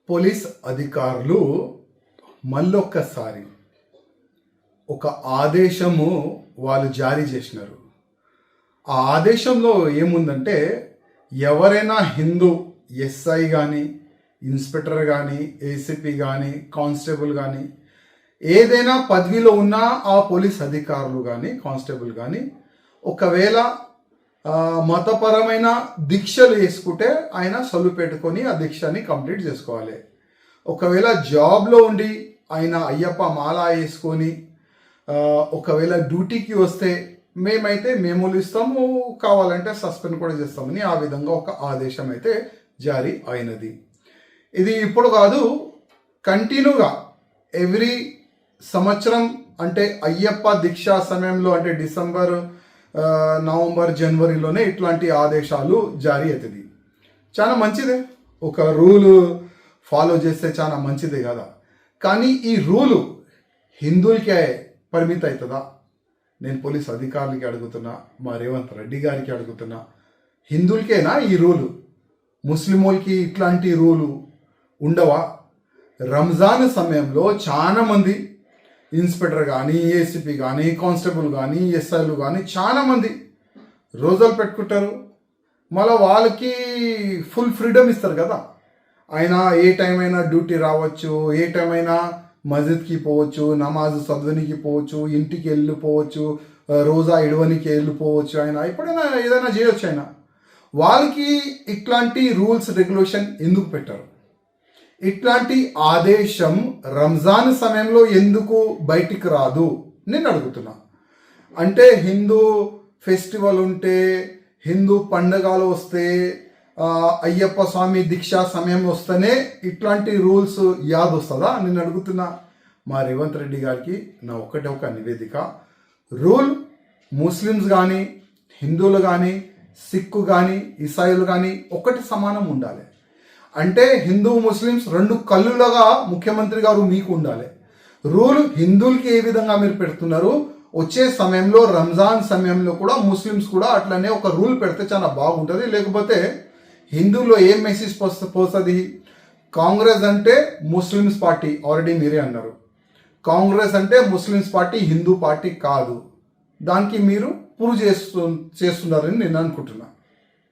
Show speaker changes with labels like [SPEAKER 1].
[SPEAKER 1] Police అధికారులు మళ్ళొక్కసారి ఒక ఆదేశము వాళ్ళు జారీ చేసినారు. ఆ ఆదేశంలో ఏముందంటే, ఎవరైనా హిందూ ఎస్ఐ కానీ, ఇన్స్పెక్టర్ కానీ, ఏసీపీ కానీ, కానిస్టేబుల్ కానీ, ఏదైనా పదవిలో ఉన్న ఆ పోలీస్ అధికారులు కానీ, కానిస్టేబుల్ కానీ, ఒకవేళ మతపరమైన దీక్షలు వేసుకుంటే ఆయన సొల్లు పెట్టుకొని ఆ దీక్షని కంప్లీట్ చేసుకోవాలి. ఒకవేళ జాబ్లో ఉండి ఆయన అయ్యప్ప మాల వేసుకొని ఒకవేళ డ్యూటీకి వస్తే మేమైతే మెమోలు ఇస్తాము, కావాలంటే సస్పెండ్ కూడా చేస్తామని ఆ విధంగా ఒక ఆదేశం అయితే జారీ అయినది. ఇది ఇప్పుడు కాదు, కంటిన్యూగా ఎవ్రీ సంవత్సరం అంటే అయ్యప్ప దీక్ష సమయంలో అంటే డిసెంబర్, నవంబర్, జనవరిలోనే ఇట్లాంటి ఆదేశాలు జారీ అవుతుంది. చాలా మంచిదే, ఒక రూలు ఫాలో చేస్తే చాలా మంచిదే కదా. కానీ ఈ రూలు హిందువులకే పరిమితి అవుతుందా? నేను పోలీస్ అధికారులకి అడుగుతున్నా, మా రేవంత్ రెడ్డి గారికి అడుగుతున్నా, హిందువులకేనా ఈ రూలు? ముస్లింలకి ఇట్లాంటి రూలు ఉండవా? రంజాన్ సమయంలో చాలా మంది ఇన్స్పెక్టర్ కానీ, ఏసీపీ కానీ, కానిస్టేబుల్ కానీ, ఎస్ఐలు కానీ చాలామంది రోజులు పెట్టుకుంటారు. మళ్ళీ వాళ్ళకి ఫుల్ ఫ్రీడమ్ ఇస్తారు కదా. ఆయన ఏ టైం అయినా డ్యూటీ రావచ్చు, ఏ టైం అయినా మస్జిద్కి పోవచ్చు, నమాజ్ చదవనికి పోవచ్చు, ఇంటికి వెళ్ళిపోవచ్చు, రోజా ఇడవనికి వెళ్ళిపోవచ్చు, ఆయన ఎప్పుడైనా ఏదైనా చేయొచ్చు. ఆయన వాళ్ళకి ఇట్లాంటి రూల్స్ రెగ్యులేషన్ ఎందుకు పెట్టారు? ఇట్లాంటి ఆదేశం రంజాన్ సమయంలో ఎందుకు బయటికి రాదు నేను అడుగుతున్నా. అంటే హిందూ ఫెస్టివల్ ఉంటే, హిందూ పండుగలు వస్తే, అయ్యప్ప స్వామి దీక్షా సమయం వస్తేనే ఇట్లాంటి రూల్స్ యాద్ వస్తుందా నేను అడుగుతున్నా. మా రేవంత్ రెడ్డి గారికి నా ఒక నివేదిక, రూల్ ముస్లిమ్స్ కానీ, హిందువులు కానీ, సిక్కు కానీ, ఇసాయిలు కానీ ఒకటి సమానం ఉండాలి. అంటే హిందూ ముస్లిమ్స్ రెండు కళ్ళులుగా ముఖ్యమంత్రి గారు మీకు ఉండాలి. రూల్ హిందువులకి ఏ విధంగా మీరు పెడుతున్నారు, వచ్చే సమయంలో రంజాన్ సమయంలో కూడా ముస్లిమ్స్ కూడా అట్లనే ఒక రూల్ పెడితే చాలా బాగుంటుంది. లేకపోతే హిందువుల్లో ఏం మెసేజ్ పోస్తుంది? కాంగ్రెస్ అంటే ముస్లిమ్స్ పార్టీ, ఆల్రెడీ మీరే అన్నారు. కాంగ్రెస్ అంటే ముస్లిమ్స్ పార్టీ, హిందూ పార్టీ కాదు. దానికి మీరు ప్రూవ్ చేస్తున్నారని నేను అనుకుంటున్నా.